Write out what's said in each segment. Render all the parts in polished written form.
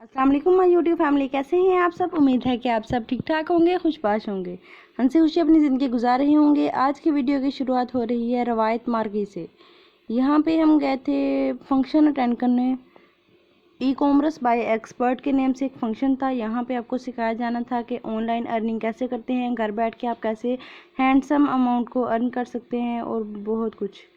अस्सलाम वालेकुम my YouTube family, कैसे हैं आप सब। उम्मीद है कि आप सब ठीक ठाक होंगे, खुशबाश होंगे, हंसी खुशी अपनी ज़िंदगी गुजार रहे होंगे। आज की वीडियो की शुरुआत हो रही है रवायत मार्गी से। यहाँ पे हम गए थे फंक्शन अटेंड करने। ई कॉमर्स बाय एक्सपर्ट के नेम से एक फंक्शन था। यहाँ पे आपको सिखाया जाना था कि ऑनलाइन अर्निंग कैसे करते हैं, घर बैठ के आप कैसे हैंडसम अमाउंट को अर्न कर सकते हैं और बहुत कुछ।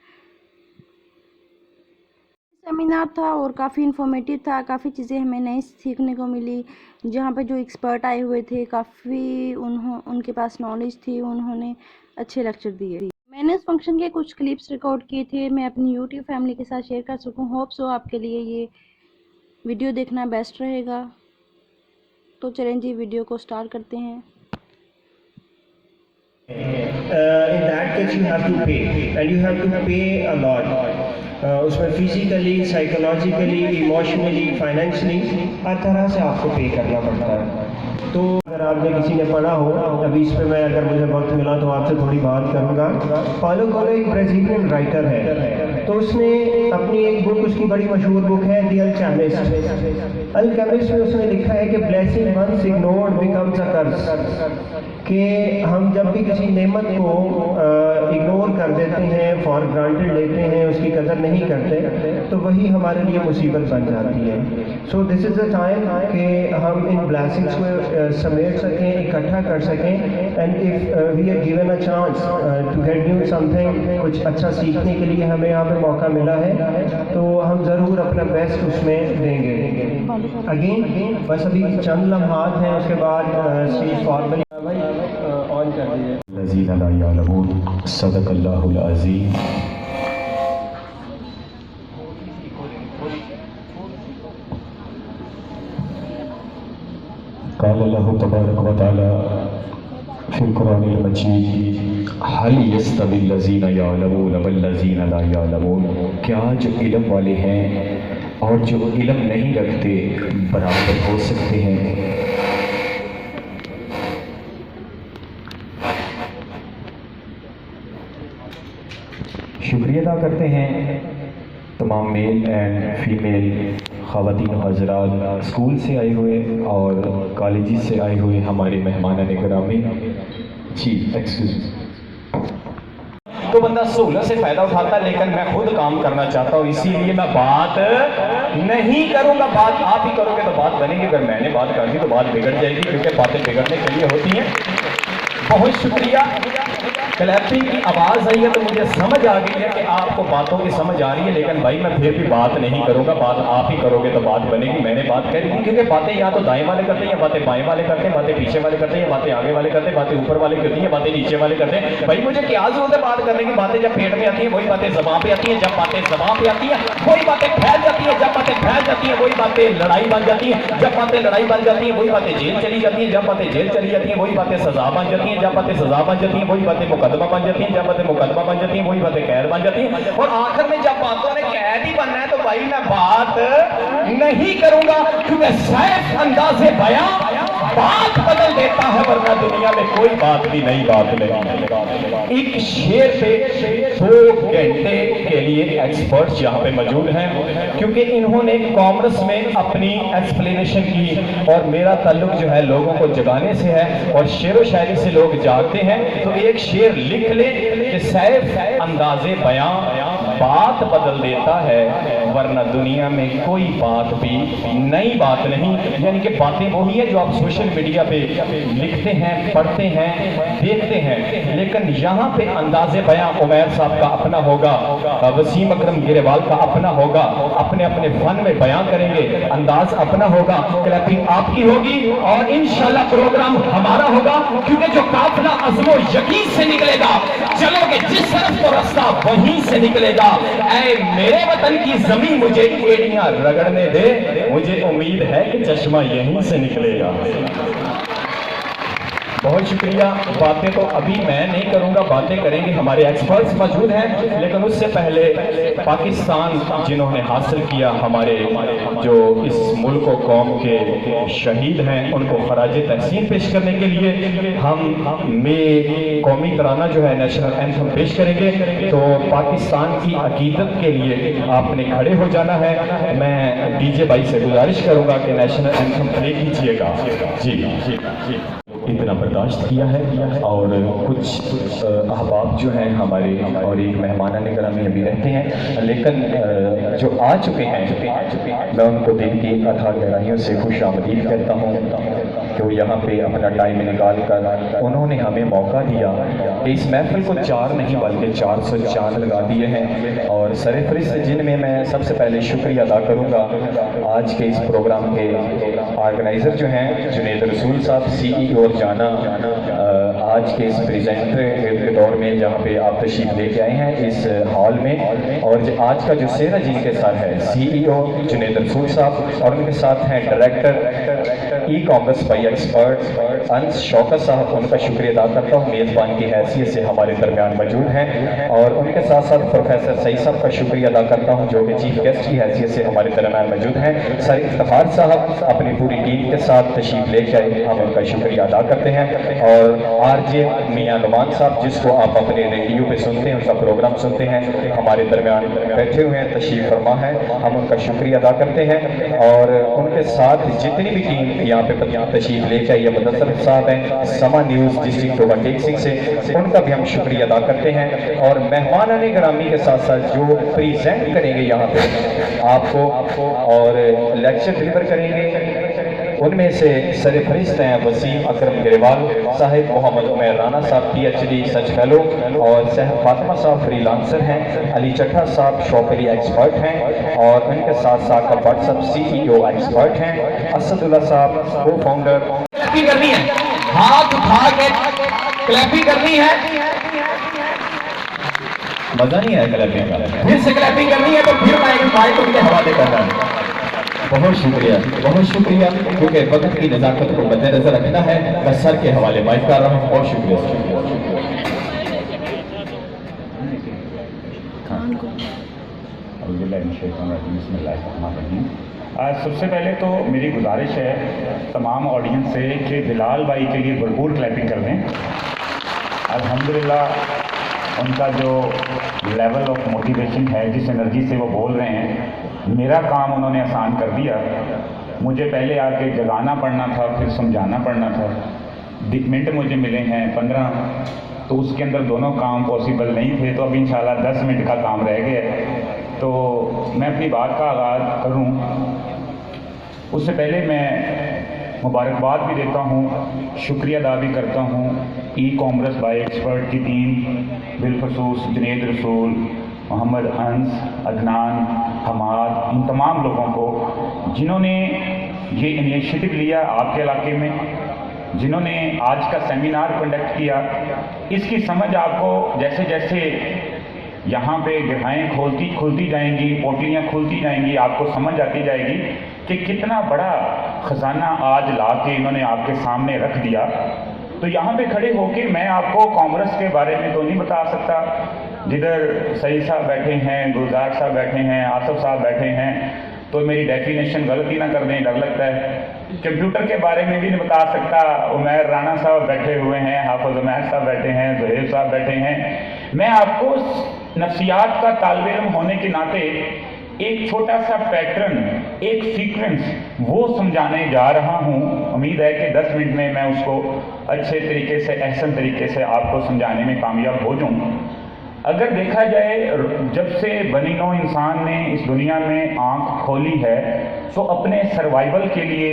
सेमिनार था और काफ़ी इन्फॉर्मेटिव था, काफ़ी चीज़ें हमें नई सीखने को मिली। जहाँ पे जो एक्सपर्ट आए हुए थे काफ़ी उनके पास नॉलेज थी, उन्होंने अच्छे लेक्चर दिए। मैंने उस फंक्शन के कुछ क्लिप्स रिकॉर्ड किए थे, मैं अपनी यूट्यूब फैमिली के साथ शेयर कर सकूँ। होप सो आपके लिए ये वीडियो देखना बेस्ट रहेगा। तो चलें जी, वीडियो को स्टार्ट करते हैं। In that case you have to pay and you have to pay a lot. उसमें फिजिकली, साइकोलॉजिकली, इमोशनली, फाइनेंशियली हर तरह से आपको पे करना पड़ता है। तो अगर आपने किसी ने पढ़ा हो, अभी इस पे मैं अगर मुझे वक्त मिला तो आपसे थोड़ी बात करूँगा। पालो कोएल्हो एक ब्राज़ीलियन राइटर है, तो उसने अपनी एक बुक, उसकी बड़ी मशहूर बुक है द अल्केमिस्ट। अल्केमिस्ट में उसने लिखा है कि blessing once ignored becomes a curse, कि हम जब भी किसी नेमत को इग्नोर कर देते हैं, फॉर ग्रांटेड लेते हैं, उसकी कदर नहीं करते, तो वही हमारे लिए मुसीबत बन जाती है। So this is the time कि हम इन ब्लेसिंग्स को समेट सकें, इकट्ठा कर सकें। And if we are given a chance to get new something, कुछ अच्छा सीखने के लिए हमें यहाँ पे मौका मिला है, तो हम ज़रूर अपना बेस्ट उसमें देंगे। अगेन बस अभी चंद लम्हात हैं, उसके बाद स्टेज फॉर्मली ऑन कर दीजिए। लज़ीना ला यअलमून, सदक़ल्लाहुल अज़ीम। क़ाल अल्लाहु तबारक व तआला फ़िल क़ुरानिल मजीद, हल यस्तविल लज़ीना यअलमून वल्लज़ीना ला यअलमून। क्या जो इल्म वाले हैं और जो इल्म नहीं रखते बराबर हो सकते हैं? शुक्रिया अदा करते हैं तमाम मेल एंड फीमेल ख़वातीन हज़रात, स्कूल से आए हुए और कॉलेज से आए हुए हमारे मेहमान गिरामी। जी एक्सक्यूज़। तो बंदा सहूलत से फ़ायदा उठाता है, लेकिन मैं खुद काम करना चाहता हूँ, इसीलिए मैं बात नहीं करूँगा। बात आप ही करोगे तो बात बनेगी, अगर मैंने बात कर दी तो बात बिगड़ जाएगी, क्योंकि बातें बिगड़ने के लिए होती हैं। बहुत शुक्रिया। क्लैपिंग की आवाज़ आई है तो मुझे समझ आ गई है कि आपको बातों की समझ आ रही है, लेकिन भाई मैं फिर भी बात नहीं करूँगा। बात आप ही करोगे तो बात बनेगी। मैंने बात करी थी, क्योंकि बातें या तो दाएं वाले करते हैं, या बातें बाएं वाले करते हैं, बातें पीछे वाले करते हैं, या बातें आगे वाले करते हैं, बातें ऊपर वाले की होती हैं, बातें नीचे वाले करते हैं। भाई मुझे क्या जरूरत है बात करने की? बातें जब पेट में आती हैं वही बातें ज़बान पे आती हैं, जब बातें ज़बान पे आती हैं वही बातें फैल जाती हैं, जब बातें फैल जाती हैं वही बातें लड़ाई बन जाती हैं, जब बातें लड़ाई बन जाती हैं वही बातें जेल चली जाती हैं, जब बातें जेल चली जाती हैं वही बातें सजा बन जाती हैं, जब बातें सजा बन जाती हैं वही बातें मुकदमा बन जाती हैं, जब बातें मुकदमा बन जाती हैं वही बातें कैद बन जाती हैं, और आखिर में जब बातों ने कैद ही बनना है तो भाई मैं बात नहीं करूंगा, क्योंकि सैफ अंदाज़े बयां बात बदल देता है, वरना दुनिया में कोई बात भी नई बात नहीं। एक शेर पे 2 घंटे के लिए एक्सपर्ट्स यहाँ पे मौजूद हैं, क्योंकि इन्होंने कॉमर्स में अपनी एक्सप्लेनेशन की, और मेरा ताल्लुक जो है लोगों को जगाने से है, और शेर व शायरी से लोग जागते हैं। तो एक शेर लिख ले कि सैफ अंदाज़े बयां बात बदल देता है, वरना दुनिया में कोई बात भी नई बात नहीं। यानी कि बातें वही है जो आप सोशल मीडिया पे लिखते हैं, पढ़ते हैं, देखते हैं, लेकिन यहाँ पे अंदाज़े बयां उमैर साहब का अपना होगा, वसीम अकरम गिरेवाल का अपना होगा, अपने अपने फन में बयां करेंगे, अंदाज अपना होगा, क्लैपिंग आपकी होगी, और इंशाल्लाह प्रोग्राम हमारा होगा, क्योंकि जो काफिला अज़्म यकीन से निकलेगा, चलोगे जिस तरफ तो रास्ता वहीं से निकलेगा। ऐ मेरे वतन की जमीन मुझे एड़ियां रगड़ने दे, मुझे उम्मीद है कि चश्मा यहीं से निकलेगा। बहुत शुक्रिया। बातें तो अभी मैं नहीं करूंगा, बातें करेंगे हमारे एक्सपर्ट्स मौजूद हैं, लेकिन उससे पहले पाकिस्तान जिन्होंने हासिल किया, हमारे जो इस मुल्क और कौम के शहीद हैं, उनको खराज तहसीन पेश करने के लिए हम में कौमी तराना जो है नेशनल एंथम पेश करेंगे। तो पाकिस्तान की अकीदत के लिए आपने खड़े हो जाना है। मैं डीजे भाई से गुजारिश करूंगा कि नेशनल एंथम प्ले कीजिएगा। जी जी इतना बर्दाश्त किया है। और कुछ अहबाब जो हैं हमारे और एक मेहमान निगरानी अभी रहते हैं, लेकिन जो आ चुके हैं मैं उनको दिल की अथाह गहराइयों से खुश आमदीद करता हूँ कि वो यहाँ पे अपना टाइम निकाल कर उन्होंने हमें मौका दिया कि इस महफिल को 4 नहीं बल्कि 400 चांद लगा दिए हैं। और सरफरिस्त जिनमें मैं सबसे पहले शुक्रिया अदा करूँगा आज के इस प्रोग्राम के ऑर्गेनाइज़र जो हैं जुनेद रसूल साहब, CEO और जाना आज के इस प्रेजेंटर के दौर में जहाँ पे आप तशरीफ लेके आए हैं इस हॉल में। और आज का जो सेहरा जिनके साथ है CEO जुनेद रसूल साहब, और उनके साथ हैं डायरेक्टर ई-कॉमर्स बाई एक्सपर्ट अंस शौकत साहब, उनका शुक्रिया अदा करता हूँ, मेज़बान की हैसियत से हमारे दरमियान मौजूद हैं। और उनके साथ साथ प्रोफेसर सईद साहब का शुक्रिया अदा करता हूँ जो कि चीफ गेस्ट की हैसियत से हमारे दरमियान मौजूद हैं। सर इफ्तिखार साहब अपनी पूरी टीम के साथ तशरीफ लेके आए, हम उनका शुक्रिया अदा करते हैं। और RJ मियां नुमान साहब, जिसको आप अपने रेडियो पे सुनते हैं, उनका प्रोग्राम सुनते हैं, हमारे दरमियान बैठे हुए हैं, तशरीफ फरमा है, हम उनका शुक्रिया अदा करते हैं। और उनके साथ जितनी भी टीम यहाँ पे तशरीफ लेके आई है, मुदस्सर साहब हैं समा न्यूज़ डिस्ट्रिक्ट ओवरटेक से, उनका भी हम शुक्रिया अदा करते हैं। और मेहमान निगरानी के साथ साथ जो प्रेजेंट करेंगे यहाँ पे आपको और लेक्चर डिलीवर करेंगे, उनमें से सरफरिस्त हैं वसीम अकरम ग्रेवाल साहिब, मोहम्मद उमैर राना साहब PhD सच फेलो, और सहर फातिमा साहब फ्रीलांसर हैं, अली चट्टा साहब शॉपरी एक्सपर्ट हैं, और उनके साथ साथ व्हाट्सएप CEO एक्सपर्ट हैं, असदुल्ला साहब को फाउंडर। क्लैपिंग करनी है, हाथ उठा के क्लैपिंग करनी है। मजा नहीं आया क्लैपिंग का, फिर से क्लैपिंग करनी है तो फिर माइक उनके हवाले करना है। बहुत शुक्रिया, क्योंकि वक्त की नज़ाकत को मद्देनजर रखना है। मैं सर के हवाले माइक कर रहा हूँ। बहुत शुक्रिया। सबसे पहले तो मेरी गुजारिश है तमाम ऑडियंस से कि बिलाल भाई के लिए भरपूर क्लैपिंग कर दें। अल्हम्दुलिल्लाह उनका जो लेवल ऑफ मोटिवेशन है, जिस एनर्जी से वो बोल रहे हैं, मेरा काम उन्होंने आसान कर दिया। मुझे पहले आके जगाना पड़ना था, फिर समझाना पड़ना था। मिनट मुझे मिले हैं 15, तो उसके अंदर दोनों काम पॉसिबल नहीं थे। तो अब इंशाल्लाह 10 मिनट का काम रह गया है। तो मैं अपनी बात का आगाज़ करूं उससे पहले मैं मुबारकबाद भी देता हूं, शुक्रिया अदा भी करता हूं ई-कॉमर्स बाय एक्सपर्ट की टीम, बिलखसूस जुनेद रसूल, मोहम्मद हंस, अदनान, हमाद, इन तमाम लोगों को जिन्होंने ये इनिशिएटिव लिया आपके इलाके में, जिन्होंने आज का सेमिनार कंडक्ट किया। इसकी समझ आपको जैसे जैसे यहाँ पे गहराएँ खुलती जाएंगी, पोटलियाँ खुलती जाएंगी, आपको समझ आती जाएगी कि कितना बड़ा ख़जाना आज ला के इन्होंने आपके सामने रख दिया। तो यहाँ पे खड़े होके मैं आपको कॉमर्स के बारे में तो नहीं बता सकता। जिधर सईद साहब बैठे हैं, गुलजार साहब बैठे हैं, आसफ साहब बैठे हैं, तो मेरी डेफिनेशन गलती ना कर दें, डर लगता है। कंप्यूटर के बारे में भी नहीं बता सकता। उमैर राना साहब बैठे हुए हैं, हाफिज उमैर साहब बैठे हैं, जुहैब साहब बैठे हैं। मैं आपको नफ्सियात का तालिब इल्म होने के नाते एक छोटा सा पैटर्न, एक सीक्वेंस वो समझाने जा रहा हूँ। उम्मीद है कि 10 मिनट में मैं उसको अच्छे तरीके से, अहसन तरीके से आपको समझाने में कामयाब हो जाऊँ। अगर देखा जाए, जब से बनी नौ इंसान ने इस दुनिया में आंख खोली है, तो अपने सर्वाइवल के लिए,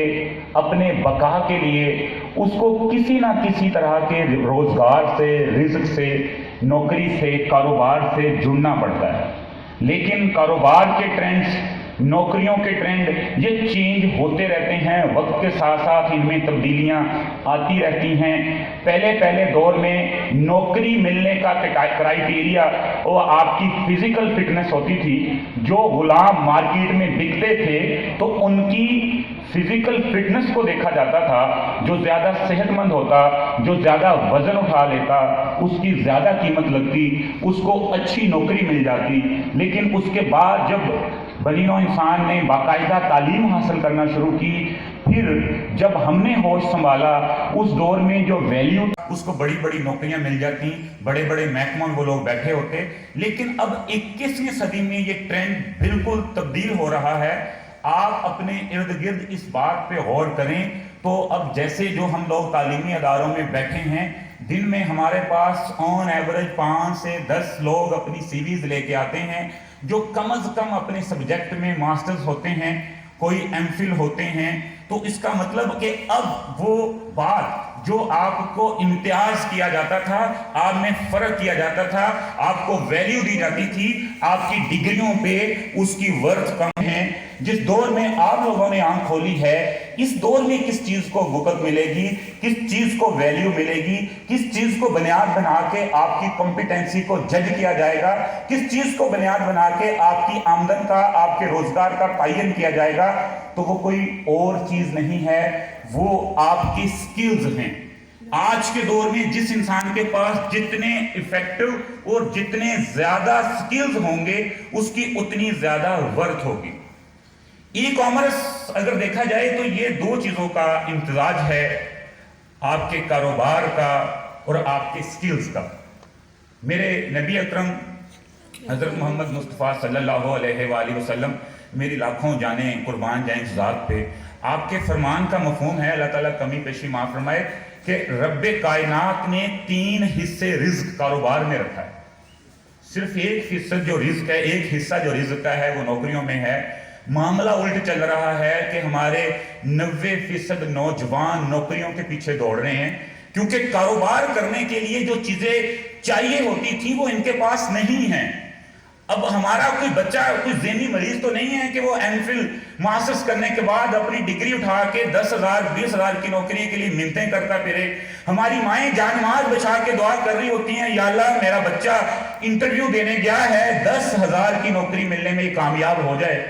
अपने बका के लिए उसको किसी ना किसी तरह के रोज़गार से, रिज़्क से, नौकरी से, कारोबार से जुड़ना पड़ता है। लेकिन कारोबार के ट्रेंड्स नौकरियों के ट्रेंड ये चेंज होते रहते हैं, वक्त के साथ साथ इनमें तब्दीलियां आती रहती हैं। पहले दौर में नौकरी मिलने का क्राइटेरिया वो आपकी फिजिकल फिटनेस होती थी। जो गुलाम मार्केट में बिकते थे तो उनकी फिजिकल फिटनेस को देखा जाता था। जो ज़्यादा सेहतमंद होता, जो ज़्यादा वजन उठा लेता, उसकी ज़्यादा कीमत लगती, उसको अच्छी नौकरी मिल जाती। लेकिन उसके बाद जब बनी नौ इंसान ने बाकायदा तालीम हासिल करना शुरू की, फिर जब हमने होश संभाला, उस दौर में जो वैल्यू, उसको बड़ी बड़ी नौकरियां मिल जाती, बड़े बड़े महकमों में वो लोग बैठे होते। लेकिन अब 21वीं सदी में ये ट्रेंड बिल्कुल तब्दील हो रहा है। आप अपने इर्द गिर्द इस बात पे गौर करें तो अब जैसे जो हम लोग तालीमी अदारों में बैठे हैं, दिन में हमारे पास ऑन एवरेज 5 से 10 लोग अपनी सीवीज लेके आते हैं जो कम से कम अपने सब्जेक्ट में मास्टर्स होते हैं, कोई एमफिल होते हैं। तो इसका मतलब कि अब वो बात जो आपको इम्तियाज किया जाता था, आप में फर्क किया जाता था, आपको वैल्यू दी जाती थी, आपकी डिग्रियों पे उसकी वर्थ कम है। जिस दौर में आप लोगों ने आंख खोली है, इस दौर में किस चीज को वक़्त मिलेगी, किस चीज को वैल्यू मिलेगी, किस चीज को बुनियाद बना के आपकी कॉम्पिटेंसी को जज किया जाएगा, किस चीज को बुनियाद बना के आपकी आमदन का, आपके रोजगार का तयन किया जाएगा, तो वो कोई और चीज नहीं है, वो आपकी स्किल्स हैं। आज के दौर में जिस इंसान के पास जितने इफेक्टिव और जितने ज्यादा स्किल्स होंगे, उसकी उतनी ज्यादा वर्थ होगी। ई कॉमर्स अगर देखा जाए तो ये दो चीजों का इम्तिजाज है, आपके कारोबार का और आपके स्किल्स का। मेरे नबी अकरम हजरत मोहम्मद मुस्तफ़ा सल्लल्लाहु अलैहि वसल्लम, मेरी लाखों जाने कुर्बान जाएं इस ज़ात पे, आपके फरमान का मफहूम है, अल्लाह ताला कमी पेशी माफ फरमाए, कि रब्बे कायनात ने 3 हिस्से रिज्क कारोबार में रखा है। सिर्फ 1% जो रिज्क है, एक हिस्सा जो रिज्क का है वो नौकरियों में है। मामला उल्ट चल रहा है कि हमारे 90% नौजवान नौकरियों के पीछे दौड़ रहे हैं, क्योंकि कारोबार करने के लिए जो चीजें चाहिए होती थी वो इनके पास नहीं है। अब हमारा कोई बच्चा, कोई ज़हनी मरीज तो नहीं है कि वो एमफिल मास्टर्स करने के बाद अपनी डिग्री उठा के 10,000 20,000 की नौकरी के लिए मिन्नतें करता फिरे। हमारी माएँ जान माल बचा के दुआ कर रही होती हैं, या अल्लाह मेरा बच्चा इंटरव्यू देने गया है, 10,000 की नौकरी मिलने में कामयाब हो जाए।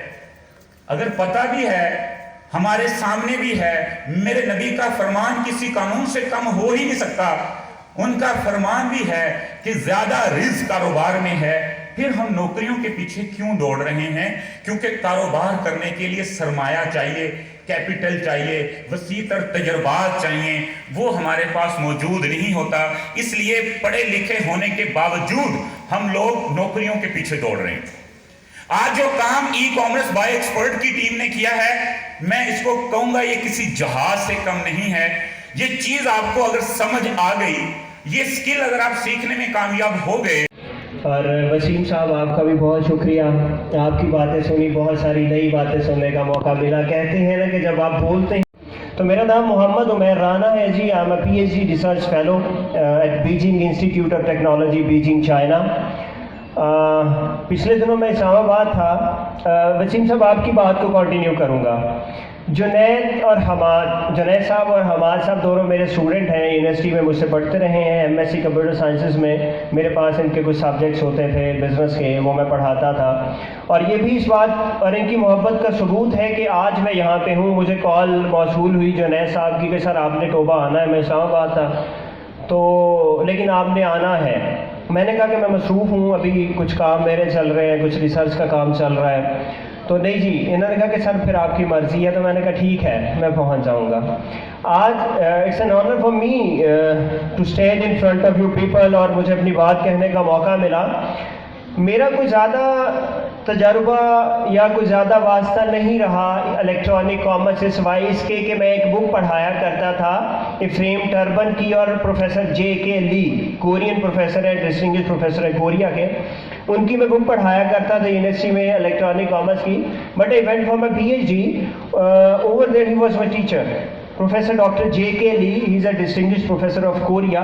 अगर पता भी है, हमारे सामने भी है, मेरे नबी का फरमान किसी कानून से कम हो ही नहीं सकता। उनका फरमान भी है कि ज्यादा रिस्क कारोबार में है, फिर हम नौकरियों के पीछे क्यों दौड़ रहे हैं? क्योंकि कारोबार करने के लिए सरमाया चाहिए, कैपिटल चाहिए, वसीतर तजर्बात चाहिए, वो हमारे पास मौजूद नहीं होता। इसलिए पढ़े लिखे होने के बावजूद हम लोग नौकरियों के पीछे दौड़ रहे हैं। आज जो काम ई कॉमर्स बाय एक्सपर्ट की टीम ने किया है, मैं इसको कहूंगा ये किसी जहाज से कम नहीं है। ये चीज आपको अगर समझ आ गई, ये स्किल अगर आप सीखने में कामयाब हो गए। और वसीम साहब, आपका भी बहुत शुक्रिया, आपकी बातें सुनी, बहुत सारी नई बातें सुनने का मौका मिला। कहते हैं ना कि जब आप बोलते हैं। तो मेरा नाम मोहम्मद उमैर राना है ji. I am PhD research fellow at Beijing Institute of Technology, Beijing, China. पिछले दिनों मैं इस्लामाबाद था। वसीम साहब, आपकी बात को कंटिन्यू करूँगा। जुनैद साहब और हमाद साहब दोनों मेरे स्टूडेंट हैं, यूनिवर्सिटी में मुझसे पढ़ते रहे हैं। MSc कंप्यूटर साइंसेस में मेरे पास इनके कुछ सब्जेक्ट्स होते थे बिज़नेस के, वो मैं पढ़ाता था। और ये भी इस बात और इनकी मोहब्बत का सबूत है कि आज मैं यहाँ पे हूँ। मुझे कॉल मौसूल हुई जुनैद साहब की कि सर आपने तोबा आना है। मैं इस्लामाबाद था तो, लेकिन आपने आना है। मैंने कहा कि मैं मसरूफ़ हूँ, अभी कुछ काम मेरे चल रहे हैं, कुछ रिसर्च का काम चल रहा है। तो नहीं जी, इन्होंने कहा कि सर फिर आपकी मर्ज़ी है। तो मैंने कहा ठीक है, मैं पहुंच जाऊंगा। आज it's an honour for me to stand in front of you people, और मुझे अपनी बात कहने का मौका मिला। मेरा कोई ज़्यादा तजर्बा या कोई ज़्यादा वास्ता नहीं रहा इलेक्ट्रॉनिक कॉमर्स से, सिवाय इसके कि मैं एक बुक पढ़ाया करता था इफ्रेम टर्बन की और professor J.K. Lee, Korean professor है, डिस्टिंग्विश्ड प्रोफेसर है कोरिया के। उनकी मैं बुक पढ़ाया करता था यूनिवर्सिटी में इलेक्ट्रॉनिक कॉमर्स की। But I went for my PhD, over there he was my teacher professor doctor JK Lee, he is a distinguished professor of Korea.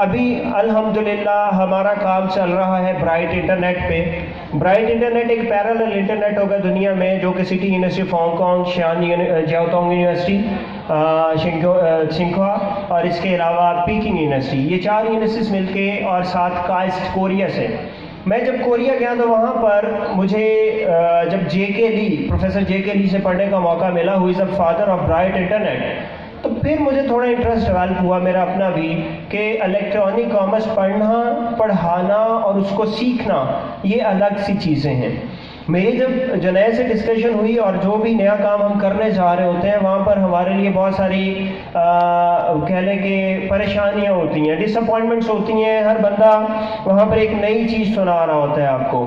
अभी अल्हम्दुलिल्लाह हमारा काम चल रहा है ब्राइट इंटरनेट पे। ब्राइट इंटरनेट एक पैरेलल इंटरनेट होगा दुनिया में, जो कि city university of Hong Kong, जियाओटोंग university, सिंघुआ और इसके अलावा पीकिंग यूनिवर्सिटी, ये 4 यूनिवर्सिटीज़ मिलके और साथ कास्ट कोरिया से। मैं जब कोरिया गया तो वहाँ पर मुझे जब JK ली, प्रोफेसर JK ली से पढ़ने का मौका मिला, who is the father of bright internet, तो फिर मुझे थोड़ा इंटरेस्ट डेवलप हुआ मेरा अपना भी कि इलेक्ट्रॉनिक कॉमर्स पढ़ना, पढ़ाना और उसको सीखना ये अलग सी चीज़ें हैं। मेरी जब जुनैद से डिस्कशन हुई और जो भी नया काम हम करने जा रहे होते हैं वहाँ पर हमारे लिए बहुत सारी कह लें कि परेशानियाँ होती हैं, डिसअपॉइंटमेंट्स होती हैं। हर बंदा वहाँ पर एक नई चीज़ सुना रहा होता है आपको।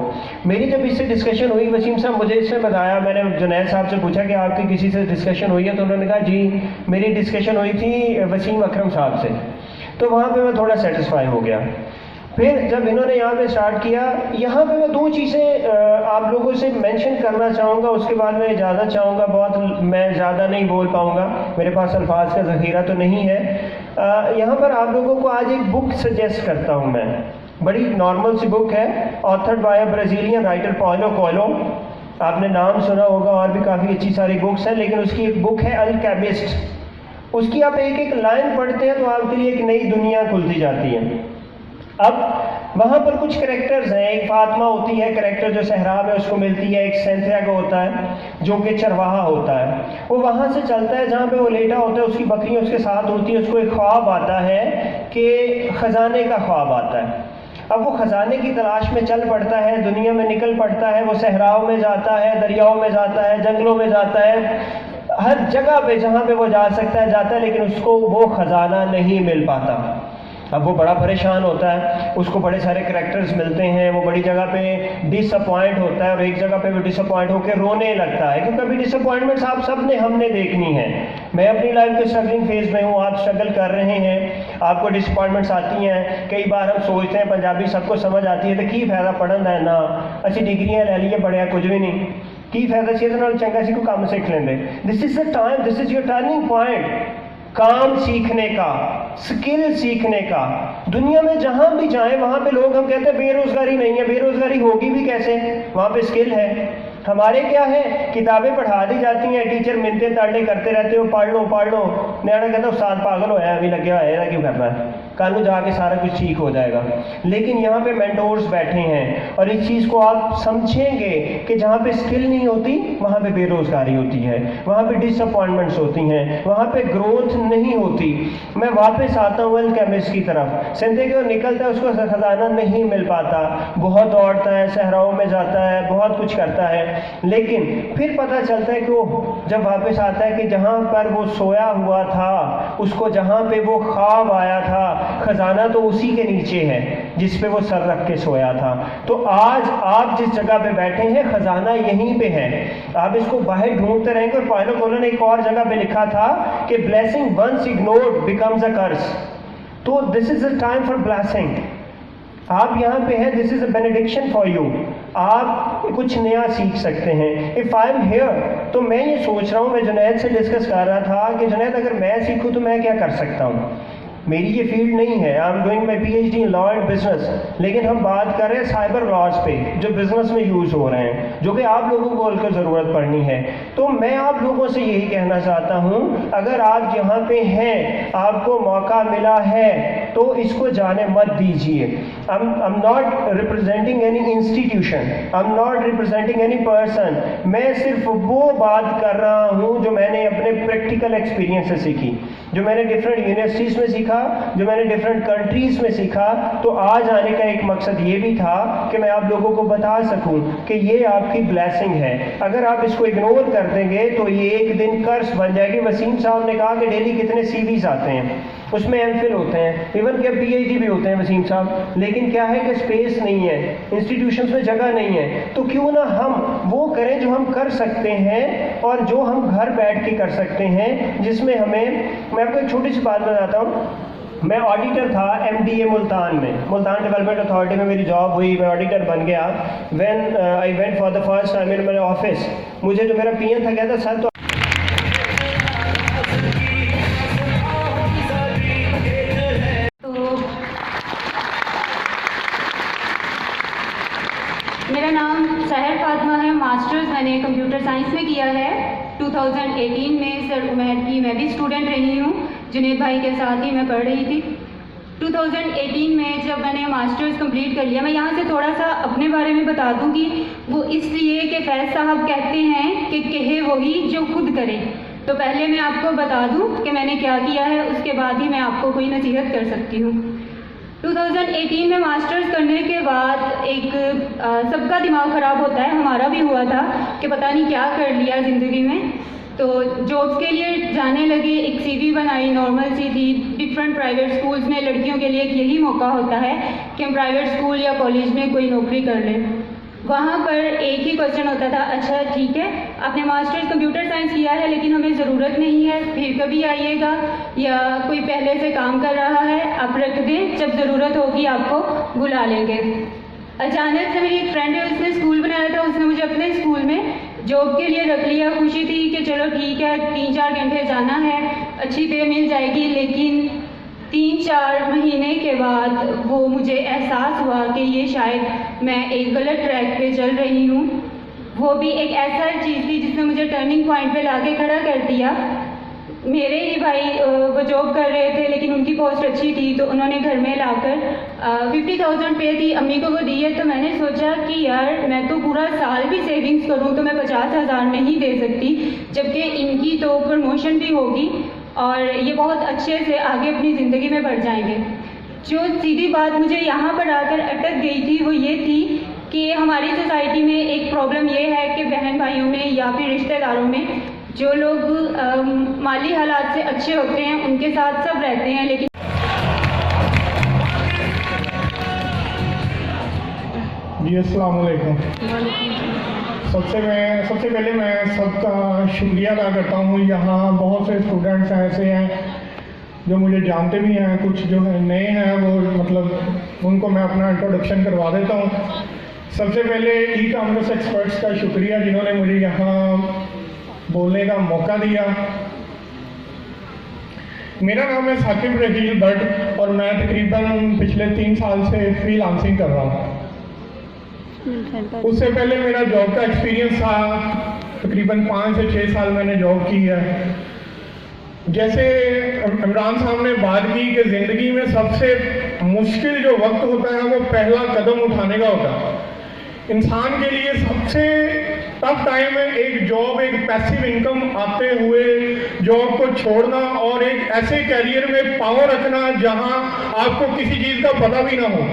मेरी जब इससे डिस्कशन हुई, वसीम साहब मुझे इससे बताया, मैंने जुनैद साहब से पूछा कि आपकी किसी से डिस्कशन हुई है, तो उन्होंने कहा जी मेरी डिस्कशन हुई थी वसीम अकरम साहब से। तो वहाँ पर मैं थोड़ा सेटिस्फाई हो गया। फिर जब इन्होंने यहाँ पे स्टार्ट किया, यहाँ पे मैं 2 चीज़ें आप लोगों से मेंशन करना चाहूँगा, उसके बाद मैं इजाज़त चाहूँगा। बहुत मैं ज़्यादा नहीं बोल पाऊँगा, मेरे पास अल्फाज का ज़ख़ीरा तो नहीं है। यहाँ पर आप लोगों को आज एक बुक सजेस्ट करता हूँ मैं, बड़ी नॉर्मल सी बुक है, ऑथर्ड बाय अ ब्राज़ीलियन राइटर पाउलो कोएल्हो। आपने नाम सुना होगा, और भी काफ़ी अच्छी सारी बुक्स हैं, लेकिन उसकी एक बुक है अल्केमिस्ट। उसकी आप एक एक लाइन पढ़ते हैं तो आपके लिए एक नई दुनिया खुलती जाती है। अब वहाँ पर कुछ कैरेक्टर्स हैं, एक फातिमा होती है कैरेक्टर जो सहरा में उसको मिलती है, एक सेंथियागो होता है जो कि चरवाहा होता है। वो वहाँ से चलता है जहाँ पे वो लेटा होता है, उसकी बकरियाँ उसके साथ होती है, उसको एक ख्वाब आता है कि ख़जाने का ख्वाब आता है। अब वो ख़जाने की तलाश में चल पड़ता है, दुनिया में निकल पड़ता है, वो सहराओं में जाता है, दरियाओं में जाता है, जंगलों में जाता है, हर जगह पे जहाँ पे वो जा सकता है जाता है, लेकिन उसको वो ख़जाना नहीं मिल पाता। अब वो बड़ा परेशान होता है, उसको बड़े सारे कैरेक्टर्स मिलते हैं, वो बड़ी जगह पे डिसअपॉइंट होता है और एक जगह पे वो डिसअपॉइंट होकर रोने लगता है, क्योंकि अभी डिसअपॉइंटमेंट्स आप सब ने हमने देखनी है। मैं अपनी लाइफ के स्ट्रगलिंग फेज में हूँ, आप स्ट्रगल कर रहे हैं, आपको डिसअपॉइंटमेंट्स आती हैं। कई बार हम सोचते हैं पंजाबी सबको समझ आती है तो की फायदा पढ़न है ना, अच्छी डिग्रियाँ ले लिए पढ़िया कुछ भी नहीं, की फायदा सी चंगा सी कोई काम सीख लेंगे। This is the time, this is your turning point, काम सीखने का, स्किल सीखने का। दुनिया में जहाँ भी जाएं वहाँ पे लोग, हम कहते हैं बेरोजगारी नहीं है, बेरोजगारी होगी भी कैसे, वहाँ पे स्किल है। हमारे क्या है, किताबें पढ़ा दी जाती हैं, टीचर मिलते ताड़े करते रहते हो, पढ़ लो पढ़ लो, न्याणा कहता उस्ताद पागल होया अभी लगे हुआ है, क्यों करना है, कल जाके सारा कुछ ठीक हो जाएगा। लेकिन यहाँ पे मेंटोर्स बैठे हैं और इस चीज़ को आप समझेंगे कि जहाँ पे स्किल नहीं होती वहाँ पे बेरोजगारी होती है, वहाँ पे डिसअपॉइंटमेंट्स होती हैं, वहाँ पे ग्रोथ नहीं होती। मैं वापस आता हूँ अल्केमिस्ट की तरफ। सेंथियागो निकलता है, उसको खजाना नहीं मिल पाता, बहुत दौड़ता है, सहराओं में जाता है, बहुत कुछ करता है, लेकिन फिर पता चलता है कि वो जब वापस आता है कि जहाँ पर वो सोया हुआ था, उसको जहाँ पे वो ख्वाब आया था, खजाना तो उसी के नीचे है जिस पे वो सर रख के सोया था। तो आज आप जिस जगह पे बैठे हैं खजाना यहीं पे है, आप इसको बाहर ढूंढते रहेंगे। और पाउलो कोएल्हो ने एक और जगह पे लिखा था कि blessing once ignored becomes a curse. तो this is the time for blessing. आप यहाँ पे हैं, this is a benediction for you. आप कुछ नया सीख सकते हैं। इफ़ आई एम हेयर, तो मैं ये सोच रहा हूँ, मैं जुनैद से डिस्कस कर रहा था कि जुनैद अगर मैं सीखूँ तो मैं क्या कर सकता हूँ। मेरी ये फील्ड नहीं है, I am doing my PhD in law and business, लेकिन हम बात कर रहे हैं साइबर लॉज पे जो बिजनेस में यूज़ हो रहे हैं, जो कि आप लोगों को उनकी ज़रूरत पड़नी है। तो मैं आप लोगों से यही कहना चाहता हूँ, अगर आप यहाँ पे हैं, आपको मौका मिला है तो इसको जाने मत दीजिए। I am not representing any institution, I am not representing any person. मैं सिर्फ वो बात कर रहा हूँ जो मैंने अपने प्रैक्टिकल एक्सपीरियंस से सीखी, जो मैंने डिफरेंट यूनिवर्सिटीज़ में सीखा, जो मैंने डिफरेंट कंट्रीज़ में सीखा। तो आज आने का एक मकसद ये भी था कि मैं आप लोगों को बता सकूं कि ये आपकी ब्लेसिंग है। अगर आप इसको इग्नोर कर देंगे तो ये एक दिन कर्स बन जाएगी। वसीम साहब ने कहा कि डेली कितने CVs आते हैं, उसमें MPhil होते हैं, इवन के PhD भी होते हैं वसीम साहब, लेकिन क्या है कि स्पेस नहीं है, इंस्टीट्यूशंस में जगह नहीं है। तो क्यों ना हम वो करें जो हम कर सकते हैं और जो हम घर बैठ के कर सकते हैं, जिसमें हमें, मैं आपको एक छोटी सी बात बताता हूँ। मैं ऑडिटर था MDA मुल्तान में, मुल्तान डेवलपमेंट अथॉरिटी में मेरी जॉब हुई, मैं ऑडिटर बन गया। When I went for the first time in my office, मुझे जो मेरा PM था कहता सर तो मैंने कंप्यूटर साइंस में किया है। 2018 में सर उमैर की मैं भी स्टूडेंट रही हूँ, जुनेद भाई के साथ ही मैं पढ़ रही थी। 2018 में जब मैंने मास्टर्स कंप्लीट कर लिया, मैं यहाँ से थोड़ा सा अपने बारे में बता दूँ कि वो इसलिए कि फैज़ साहब कहते हैं कि कहे वही जो खुद करे। तो पहले मैं आपको बता दूँ कि मैंने क्या किया है, उसके बाद ही मैं आपको कोई नसीहत कर सकती हूँ। 2018 में मास्टर्स करने के बाद एक सबका दिमाग ख़राब होता है, हमारा भी हुआ था कि पता नहीं क्या कर लिया ज़िंदगी में। तो जॉब्स के लिए जाने लगे, एक CV बनाई, नॉर्मल सी थी। डिफरेंट प्राइवेट स्कूल्स में लड़कियों के लिए एक यही मौका होता है कि हम प्राइवेट स्कूल या कॉलेज में कोई नौकरी कर लें। वहाँ पर एक ही क्वेश्चन होता था, अच्छा ठीक है आपने मास्टर्स कंप्यूटर साइंस किया है लेकिन हमें ज़रूरत नहीं है, फिर कभी आइएगा, या कोई पहले से काम कर रहा है आप रख दें, जब ज़रूरत होगी आपको बुला लेंगे। अचानक से मेरी एक फ्रेंड है, उसने स्कूल बनाया था, उसने मुझे अपने स्कूल में जॉब के लिए रख लिया। खुशी थी कि चलो ठीक है 3-4 घंटे जाना है, अच्छी पे मिल जाएगी। लेकिन 3-4 महीने के बाद वो मुझे एहसास हुआ कि ये शायद मैं एक गलत ट्रैक पे चल रही हूँ। वो भी एक ऐसा चीज़ थी जिसने मुझे टर्निंग पॉइंट पे लाके खड़ा कर दिया। मेरे ही भाई वो जॉब कर रहे थे लेकिन उनकी पोस्ट अच्छी थी, तो उन्होंने घर में लाकर 50,000 पे थी, अम्मी को वो दी है। तो मैंने सोचा कि यार मैं तो पूरा साल भी सेविंग्स करूँ तो मैं 50,000 नहीं दे सकती, जबकि इनकी तो प्रमोशन भी होगी और ये बहुत अच्छे से आगे अपनी ज़िंदगी में बढ़ जाएंगे। जो सीधी बात मुझे यहाँ पर आकर अटक गई थी वो ये थी कि हमारी सोसाइटी में एक प्रॉब्लम ये है कि बहन भाइयों में या फिर रिश्तेदारों में जो लोग माली हालात से अच्छे होते हैं उनके साथ सब रहते हैं, लेकिन जी अस्सलाम वालेकुम। सबसे पहले मैं सबका शुक्रिया अदा करता हूँ। यहाँ बहुत से स्टूडेंट्स ऐसे हैं जो मुझे जानते भी हैं, कुछ जो है नए हैं, वो मतलब उनको मैं अपना इंट्रोडक्शन करवा देता हूँ। सबसे पहले ई-कॉमर्स एक्सपर्ट्स का शुक्रिया जिन्होंने मुझे यहाँ बोलने का मौका दिया। मेरा नाम है साकिब रहील भट्ट और मैं तकरीबन पिछले 3 साल से फ्रीलांसिंग कर रहा हूँ। उससे पहले मेरा जॉब का एक्सपीरियंस था, तकरीबन 5 से 6 साल मैंने जॉब की है। जैसे इमरान साहब ने बात की कि ज़िंदगी में सबसे मुश्किल जो वक्त होता है वो पहला कदम उठाने का होता है। इंसान के लिए सबसे टफ टाइम है एक जॉब, एक पैसिव इनकम आते हुए जॉब को छोड़ना और एक ऐसे कैरियर में पावर रखना जहां आपको किसी चीज़ का पता भी ना हो।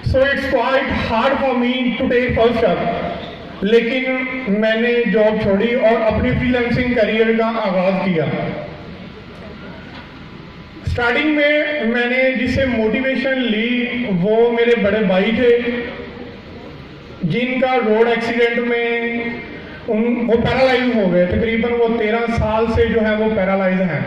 So it's quite hard for me to take first step, लेकिन मैंने जॉब छोड़ी और अपनी फ्रीलांसिंग करियर का आगाज किया। स्टार्टिंग में मैंने जिससे मोटिवेशन ली वो मेरे बड़े भाई थे, जिनका रोड एक्सीडेंट में वो पैरालाइज हो गए। तकरीबन वो 13 साल से जो है वो पैरालाइज हैं।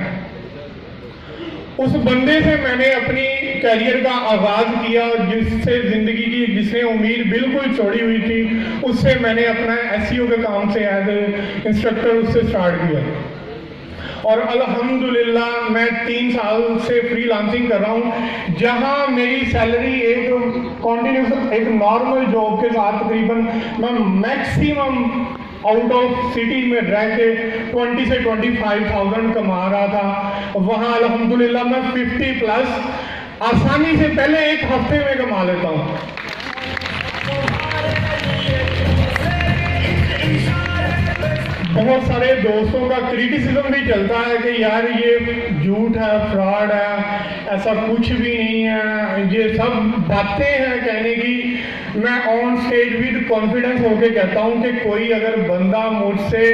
उस बंदे से मैंने अपनी करियर का आगाज किया, जिससे जिंदगी की जिसने उम्मीद बिल्कुल छोड़ी हुई थी, उससे मैंने अपना SEO के काम से एज ए इंस्ट्रक्टर उससे स्टार्ट किया और अल्हम्दुलिल्लाह मैं 3 साल से फ्रीलांसिंग कर रहा हूँ, जहाँ मेरी सैलरी एक कॉन्टिन्यूस एक नॉर्मल जॉब के साथ तकरीबन मैं मैक्सिमम आउट ऑफ सिटी में रह के 20 से 25,000 कमा रहा था। वहाँ अल्हम्दुलिल्लाह मैं 50 प्लस आसानी से पहले एक हफ्ते में कमा लेता हूँ। बहुत सारे दोस्तों का क्रिटिसिज्म भी चलता है कि यार ये झूठ है, फ्रॉड है, ऐसा कुछ भी नहीं है, ये सब बातें हैं कहने की। मैं ऑन स्टेज विद कॉन्फिडेंस होके कहता हूँ कि कोई अगर बंदा मुझसे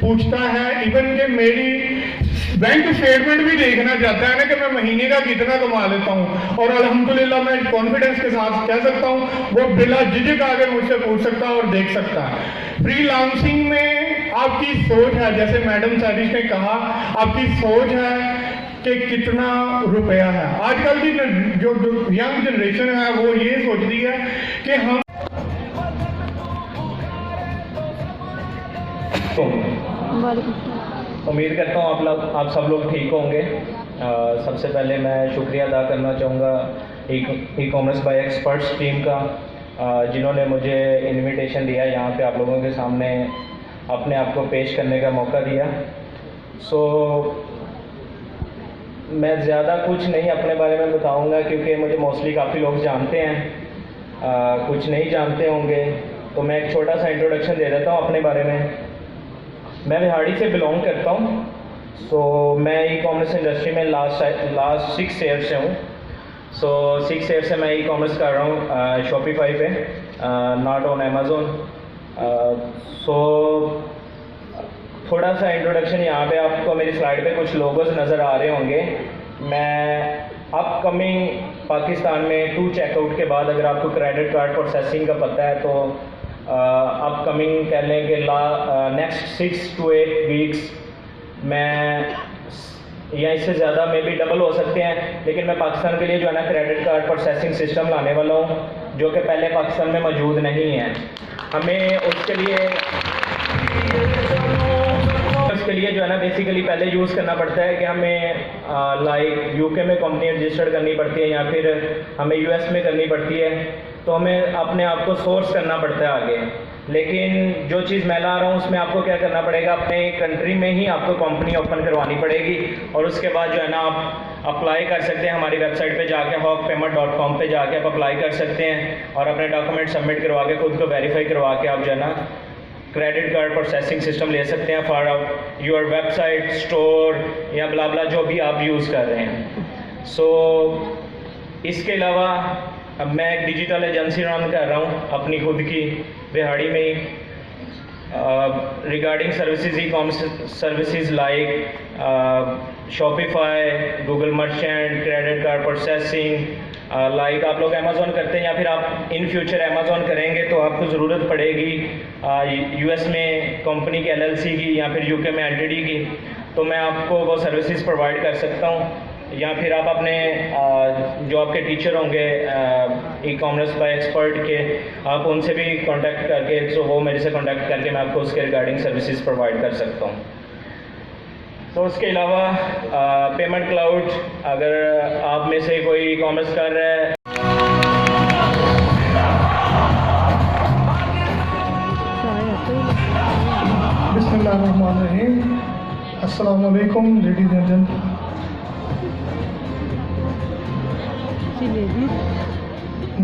पूछता है, इवन कि मेरी बैंक स्टेटमेंट भी देखना चाहता है ना कि मैं महीने का कितना कमा लेता हूँ, और अल्हम्दुलिल्लाह मैं कॉन्फिडेंस के साथ कह सकता हूँ, वो बिला झिझक आगे मुझसे पूछ सकता है और देख सकता है। फ्रीलांसिंग में आपकी सोच है, जैसे मैडम सारिश ने कहा, आपकी सोच है कि कितना रुपया है। आजकल की जो यंग जनरेशन है वो ये सोचती है कि हम उम्मीद करता हूँ आप सब लोग ठीक होंगे। सबसे पहले मैं शुक्रिया अदा करना चाहूँगा ई-कॉमर्स बाय एक्सपर्ट्स टीम का, जिन्होंने मुझे इनविटेशन दिया यहाँ पे आप लोगों के सामने अपने आप को पेश करने का मौका दिया। सो मैं ज़्यादा कुछ नहीं अपने बारे में बताऊंगा क्योंकि मुझे मोस्टली काफ़ी लोग जानते हैं, कुछ नहीं जानते होंगे, तो मैं एक छोटा सा इंट्रोडक्शन दे देता हूँ अपने बारे में। मैं बिहाड़ी से बिलोंग करता हूँ। सो मैं ई कॉमर्स इंडस्ट्री में लास्ट 6 ईयर से हूँ। सो 6 ईयर से मैं ई कॉमर्स कर रहा हूँ शॉपिफाई पे, नॉट ऑन अमेज़ोन। सो थोड़ा सा इंट्रोडक्शन, यहाँ पे आपको मेरी स्लाइड पे कुछ लोगोस नज़र आ रहे होंगे। मैं अपकमिंग पाकिस्तान में 2 चेकआउट के बाद, अगर आपको क्रेडिट कार्ड प्रोसेसिंग का पता है तो अपकमिंग कह लें कि नेक्स्ट 6 to 8 वीक्स मैं, या इससे ज़्यादा मे बी डबल हो सकते हैं, लेकिन मैं पाकिस्तान के लिए जो है ना क्रेडिट कार्ड प्रोसेसिंग सिस्टम लाने वाला हूँ, जो कि पहले पाकिस्तान में मौजूद नहीं है। हमें उसके लिए जो है ना बेसिकली पहले यूज़ करना पड़ता है कि हमें लाइक यूके में कंपनी रजिस्टर्ड करनी पड़ती है या फिर हमें यूएस में करनी पड़ती है, तो हमें अपने आप को सोर्स करना पड़ता है आगे। लेकिन जो चीज़ मैं ला रहा हूँ उसमें आपको क्या करना पड़ेगा, अपने कंट्री में ही आपको कंपनी ओपन करवानी पड़ेगी और उसके बाद जो है ना आप अप्लाई कर सकते हैं हमारी वेबसाइट पे जाके, hawkpayment.com पे जाके आप अप्लाई कर सकते हैं और अपने डॉक्यूमेंट सबमिट करवा के खुद को वेरीफाई करवा के आप जो है ना क्रेडिट कार्ड प्रोसेसिंग सिस्टम ले सकते हैं फॉर योर वेबसाइट, स्टोर या ब्ला ब्ला जो भी आप यूज़ कर रहे हैं। सो इसके अलावा अब मैं एक डिजिटल एजेंसी रन कर रहा हूँ अपनी खुद की बिहाड़ी में ही, regarding services, e commerce services like Shopify, Google merchant, credit card processing, like आप लोग अमेज़ॉन करते हैं या फिर आप इन फ्यूचर अमेज़ॉन करेंगे तो आपको ज़रूरत पड़ेगी यूएस में कंपनी की LLC की या फिर यूके में LTD की, तो मैं आपको वो सर्विसेज प्रोवाइड कर सकता हूँ। या फिर आप अपने जो आपके टीचर होंगे ई कॉमर्स बाय एक्सपर्ट के, आप उनसे भी कांटेक्ट करके, तो वो मेरे से कांटेक्ट करके मैं आपको उसके रिगार्डिंग सर्विसेज प्रोवाइड कर सकता हूँ। तो उसके अलावा पेमेंट क्लाउड, अगर आप में से कोई ई कॉमर्स कर रहा है, बिस्मिल्लाहिर्रहमानिर्रहीम, अस्सलाम वालेकुम लेडीज एंड जेंटलमैन।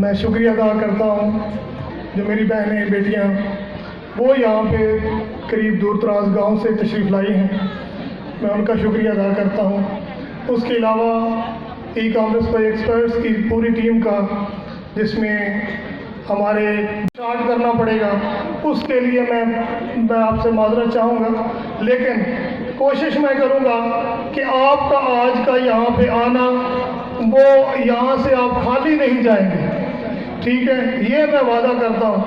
मैं शुक्रिया अदा करता हूँ जो मेरी बहनें बेटियाँ वो यहाँ पे करीब दूर दराज गाँव से तशरीफ़ लाई हैं, मैं उनका शुक्रिया अदा करता हूँ। उसके अलावा ई कॉमर्स बाय एक्सपर्ट्स की पूरी टीम का, जिसमें हमारे स्टार्ट करना पड़ेगा, उसके लिए मैं आपसे माजरत चाहूँगा, लेकिन कोशिश मैं करूँगा कि आपका आज का यहाँ पे आना, वो यहाँ से आप खाली नहीं जाएंगे, ठीक है, ये मैं वादा करता हूँ।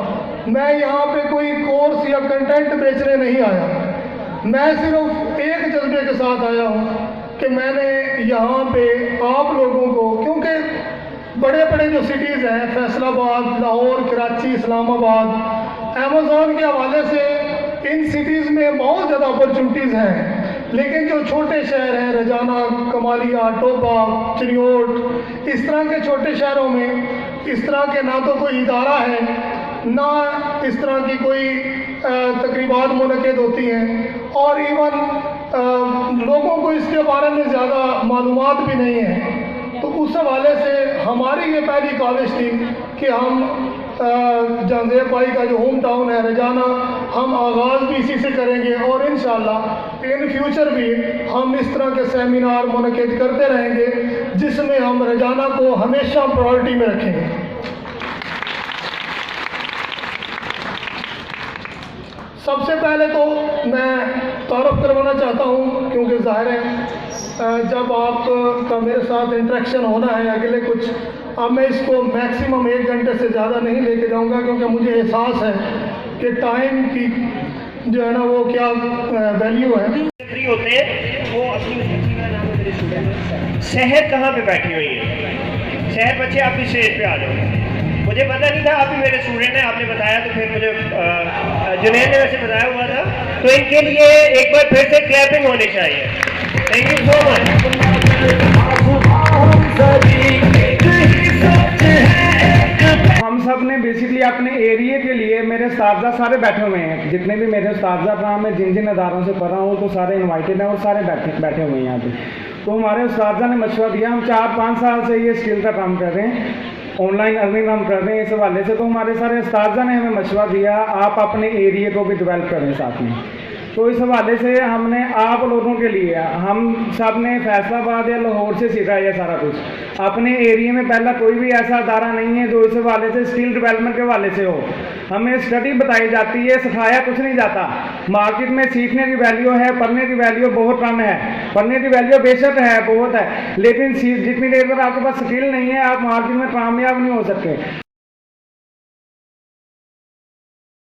मैं यहाँ पे कोई कोर्स या कंटेंट बेचने नहीं आया, मैं सिर्फ एक जज्बे के साथ आया हूँ कि मैंने यहाँ पे आप लोगों को, क्योंकि बड़े बड़े जो सिटीज़ हैं, फैसलाबाद, लाहौर, कराची, इस्लामाबाद, अमेज़ॉन के हवाले से इन सिटीज़ में बहुत ज़्यादा अपॉर्चुनिटीज़ हैं, लेकिन जो छोटे शहर हैं, रजाना, कमालिया, टोबा, चिनियोट, इस तरह के छोटे शहरों में इस तरह के ना तो कोई इदारा है, ना इस तरह की कोई तकरीबात मुनक़िद होती हैं, और इवन लोगों को इसके बारे में ज़्यादा मालूमात भी नहीं है। तो उस हवाले से हमारी ये पहली काविश थी कि हम जहांजेब भाई का जो होम टाउन है रजाना, हम आगाज़ भी इसी से करेंगे और इंशाअल्लाह इन फ्यूचर भी हम इस तरह के सेमिनार मुनक़िद करते रहेंगे, जिसमें हम रजाना को हमेशा प्रायोरिटी में रखेंगे। सबसे पहले तो मैं तारुफ करवाना चाहता हूँ, क्योंकि ज़ाहिर है जब आपका मेरे साथ इंटरेक्शन होना है अगले कुछ, अब मैं इसको मैक्सिमम 1 घंटे से ज़्यादा नहीं लेके जाऊँगा, क्योंकि मुझे एहसास है कि टाइम की जो है ना वो क्या वैल्यू है। फ्री होते हैं वो शहर कहाँ पे बैठी हुई है, शहर बच्चे आप भी स्टेज पे आ जाओ। मुझे पता नहीं था, आप भी मेरे स्टूडेंट हैं, आपने बताया तो फिर मुझे जुनैद ने वैसे बताया हुआ था, तो इनके लिए एक बार फिर से क्लैपिंग होनी चाहिए। Thank you so much. हम सब ने हमने बेसिकली अपने एरिया के लिए, मेरे उस्ताद सारे बैठे हुए हैं, जितने भी मेरे उस्ताद काम मैं जिन जिन अदारों से पढ़ा हूँ तो सारे इनवाइटेड हैं और सारे बैठे हुए हैं यहाँ पे। तो हमारे उस्ताद ने मशवरा दिया, हम 4-5 साल से ये स्किल का काम कर रहे हैं, ऑनलाइन अर्निंग हम कर रहे हैं इस हवाले से। तो हमारे सारे उस्ताद ने हमें मशवरा दिया आप अपने एरिया को भी डेवलप करें साथ में। तो इस हवाले से हमने आप लोगों के लिए, हम सब ने फैसलाबाद या लाहौर से सीखा है सारा कुछ। अपने एरिया में पहला कोई भी ऐसा अदारा नहीं है जो इस हवाले से स्किल डेवलपमेंट के हवाले से हो। हमें स्टडी बताई जाती है, सिखाया कुछ नहीं जाता। मार्केट में सीखने की वैल्यू है, पढ़ने की वैल्यू बहुत कम है। पढ़ने की वैल्यू बेशक है, बहुत है, लेकिन जितनी देर तक आपके पास स्किल नहीं है आप मार्केट में कामयाब नहीं हो सकते।